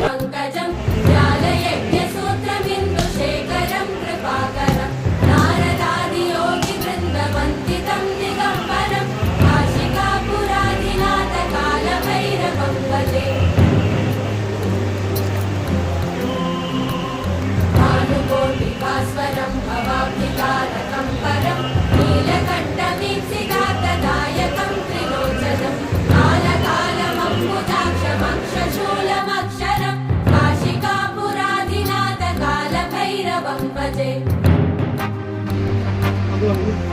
पंकजं व्यालयज्ञसूत्रमिन्दुशेखरं कृपाकरं नारदादियोगिवृन्दवन्दितं दिगम्बरं काशिकापुरादिनाथकालभैरवं भजे भानुकोटिकास्वरं भवाब्धिकारकं परं नीलकण्ठमीप्सितार्थदायकं त्रिलोचनं कालकालमम्बुजाक्षमक्षशूलमक्षरं काशिकापुरादिनाथकालभैरवं भजे ओम